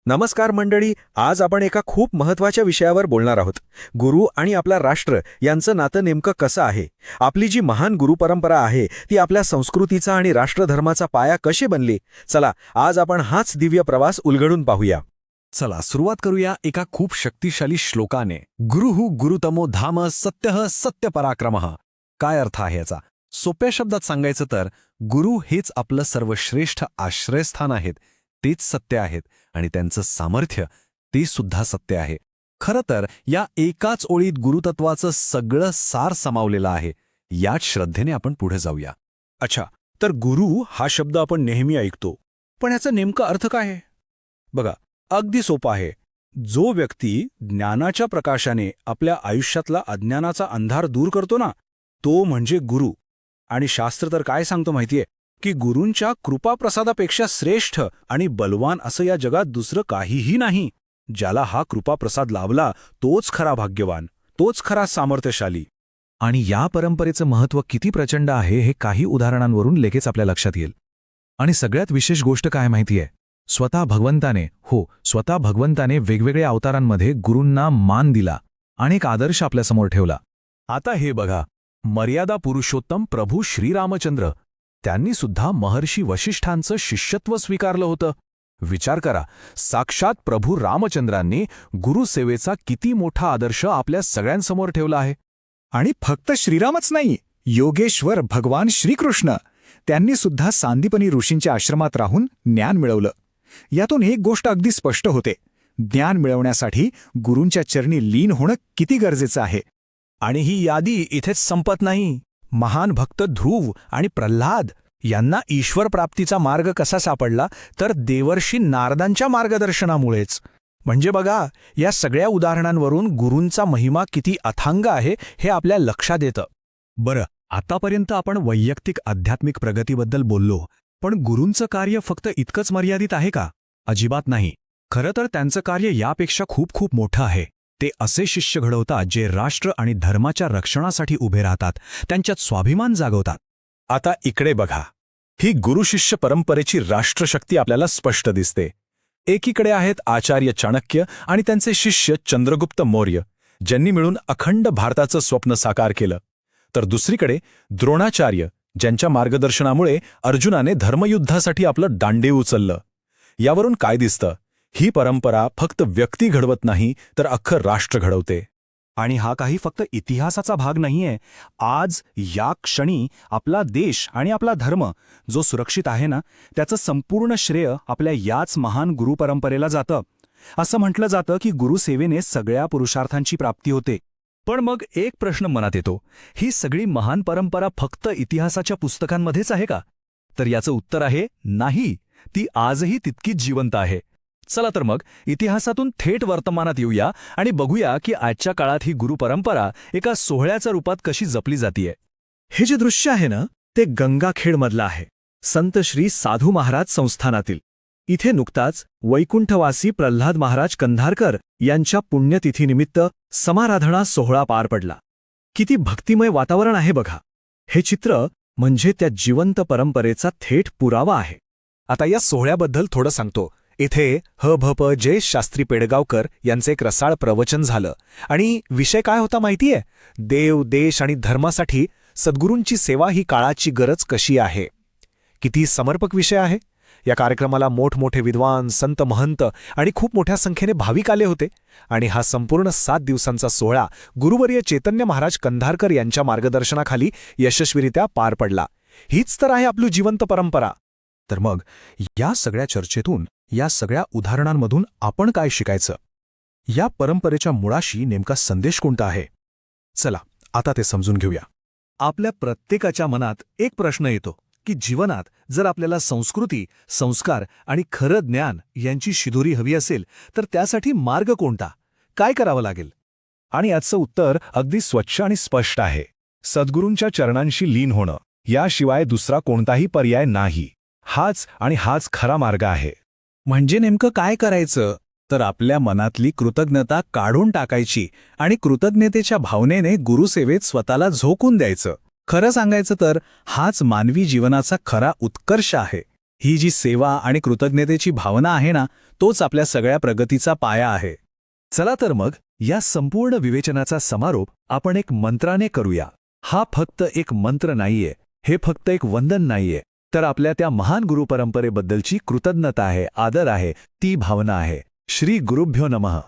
नमस्कार मंडळी. आज आपण एका खूप महत्त्वाच्या विषयावर बोलणार आहोत. गुरु आणि आपला राष्ट्र यांचं नातं नेमकं कसं आहे. आपली जी महान गुरुपरंपरा आहे ती आपल्या संस्कृतीचा आणि राष्ट्रधर्माचा पाया कशी बनली. चला आज आपण हाच दिव्य प्रवास उलगडून पाहूया. चला सुरुवात करूया एका खूप शक्तिशाली श्लोकाने. गुरुहु गुरुतमो धाम सत्यः सत्य पराक्रमः. काय अर्थ आहे याचा? सोप्या शब्दात सांगायचं तर गुरु हेच आपलं सर्वश्रेष्ठ आश्रयस्थान आहेत, तेच सत्य आहेत आणि त्यांचं सामर्थ्य ते सुद्धा सत्य आहे. खरं तर या एकाच ओळीत गुरुतत्वाचं सगळं सार समावलेलं आहे. याच श्रद्धेने आपण पुढे जाऊया. अच्छा, तर गुरु हा शब्द आपण नेहमी ऐकतो, पण याचा नेमका अर्थ काय आहे? बघा, अगदी सोपा आहे. जो व्यक्ती ज्ञानाच्या प्रकाशाने आपल्या आयुष्यातला अज्ञानाचा अंधार दूर करतो ना, तो म्हणजे गुरु. आणि शास्त्र तर काय सांगतो माहितीये की गुरूंच्या कृपाप्रसादापेक्षा श्रेष्ठ आणि बलवान असं या जगात दुसरं काहीही नाही. ज्याला हा कृपाप्रसाद लाभला तोच खरा भाग्यवान, तोच खरा सामर्थ्यशाली. आणि या परंपरेचं महत्त्व किती प्रचंड आहे हे काही उदाहरणांवरून लगेच आपल्या लक्षात येईल. आणि सगळ्यात विशेष गोष्ट काय माहितीये? स्वतः भगवंताने वेगवेगळ्या अवतारांमध्ये गुरूंना मान दिला आणि एक आदर्श आपल्यासमोर ठेवला. आता हे बघा, मर्यादा पुरुषोत्तम प्रभू श्रीरामचंद्र त्यांनी सुद्धा महर्षी वशिष्ठांचं शिष्यत्व स्वीकारलं होतं. विचार करा, साक्षात प्रभू रामचंद्रांनी गुरुसेवेचा किती मोठा आदर्श आपल्या सगळ्यांसमोर ठेवला आहे. आणि फक्त श्रीरामच नाही, योगेश्वर भगवान श्रीकृष्ण त्यांनी सुद्धा सांदीपनी ऋषींच्या आश्रमात राहून ज्ञान मिळवलं. यातून एक गोष्ट अगदी स्पष्ट होते: ज्ञान मिळवण्यासाठी गुरूंच्या चरणी लीन होणं किती गरजेचं आहे. आणि ही यादी इथेच संपत नाही. महान भक्त ध्रुव आणि प्रल्हाद यांना ईश्वर प्राप्तीचा मार्ग कसा सापडला, तर देवर्षी नारदांच्या मार्गदर्शनामुळेच. म्हणजे बघा, या सगळ्या उदाहरणांवरून गुरूंचा महिमा किती अथांग आहे हे आपल्या लक्षात येतं. बरं, आतापर्यंत आपण वैयक्तिक आध्यात्मिक प्रगतीबद्दल बोललो, पण गुरूंचं कार्य फक्त इतकंच मर्यादित आहे का? अजिबात नाही. खरं तर त्यांचं कार्य यापेक्षा खूप खूप मोठं आहे. ते असे शिष्य घडवतात जे राष्ट्र आणि धर्माच्या रक्षणासाठी उभे राहतात, त्यांच्यात स्वाभिमान जागवतात. आता इकडे बघा, ही गुरुशिष्य परंपरेची राष्ट्रशक्ती आपल्याला स्पष्ट दिसते. एकीकडे आहेत आचार्य चाणक्य आणि त्यांचे शिष्य चंद्रगुप्त मौर्य, ज्यांनी मिळून अखंड भारताचं स्वप्न साकार केलं. तर दुसरीकडे द्रोणाचार्य, ज्यांच्या मार्गदर्शनामुळे अर्जुनाने धर्मयुद्धासाठी आपलं दांडे उचललं. यावरून काय दिसतं? ही परंपरा फक्त व्यक्ती घडवत नाही, तर अख्खं राष्ट्र घडवते. आणि हा काही फक्त इतिहासाचा भाग नाहीये. आज या क्षणी आपला देश आणि आपला धर्म जो सुरक्षित आहे ना, त्याचं संपूर्ण श्रेय आपल्या याच महान गुरुपरंपरेला जातं. असं म्हटलं जातं की गुरुसेवेने सगळ्या पुरुषार्थांची प्राप्ती होते. पण मग एक प्रश्न मनात येतो, ही सगळी महान परंपरा फक्त इतिहासाच्या पुस्तकांमध्येच आहे का? तर याचं उत्तर आहे नाही. ती आजही तितकीच जिवंत आहे. चला तर मग इतिहासातून थेट वर्तमानात येऊया आणि बघूया की आजच्या काळात ही गुरुपरंपरा एका सोहळ्याच्या रूपात कशी जपली जातीये. हे जे दृश्य आहे ना, ते गंगाखेडमधलं आहे, संत श्री साधू महाराज संस्थानातील. इथे नुकताच वैकुंठवासी प्रल्हाद महाराज कंधारकर यांच्या पुण्यतिथीनिमित्त समाराधना सोहळा पार पडला. किती भक्तिमय वातावरण आहे बघा. हे चित्र म्हणजे त्या जिवंत परंपरेचा थेट पुरावा आहे. आता या सोहळ्याबद्दल थोडं सांगतो. इथे ह.भ.प. जयेश शास्त्री पेडगावकर यांचे एक रसाळ प्रवचन झालं. आणि विषय काय होता माहितीये? देव, देश आणि धर्मासाठी सद्गुरूंची सेवा ही काळाची गरज कशी आहे. किती समर्पक विषय आहे. या कार्यक्रमाला मोठमोठे विद्वान, संत, महंत आणि खूप मोठ्या संख्येने भाविक आले होते. आणि हा संपूर्ण 7 दिवसांचा सोहळा गुरुवर्य चैतन्य महाराज कंधारकर यांच्या मार्गदर्शनाखाली यशस्वीरित्या पार पडला. हीच तर आहे आपली जिवंत परंपरा. तर मग या सगळ्या चर्चेतून, या सगळ्या उदाहरणांमधून आपण काय शिकायचं? या परंपरेच्या मुळाशी नेमका संदेश कोणता आहे? चला आता ते समजून घेऊया. आपल्या प्रत्येकाच्या मनात एक प्रश्न येतो की जीवनात जर आपल्याला संस्कृती, संस्कार आणि खरं ज्ञान यांची शिदोरी हवी असेल तर त्यासाठी मार्ग कोणता? काय करावं लागेल? आणि याचं उत्तर अगदी स्वच्छ आणि स्पष्ट आहे. सद्गुरूंच्या चरणांशी लीन होणं, याशिवाय दुसरा कोणताही पर्याय नाही. हाच खरा मार्ग आहे. म्हणजे नेमकं काय करायचं? तर आपल्या मनातली कृतज्ञता काढून टाकायची आणि कृतज्ञतेच्या भावनेने गुरुसेवेत स्वतःला झोकून द्यायचं. खरं सांगायचं तर हाच मानवी जीवनाचा खरा उत्कर्ष आहे. ही जी सेवा आणि कृतज्ञतेची भावना आहे ना, तोच आपल्या सगळ्या प्रगतीचा पाया आहे. चला तर मग या संपूर्ण विवेचनाचा समारोप आपण एक मंत्राने करूया. हा फक्त एक मंत्र नाहीये, हे फक्त एक वंदन नाहीये, तर आपल्या त्या महान गुरुपरंपरेबद्दलची कृतज्ञता आहे, आदर आहे, ती भावना आहे. श्री गुरुभ्यो नमः.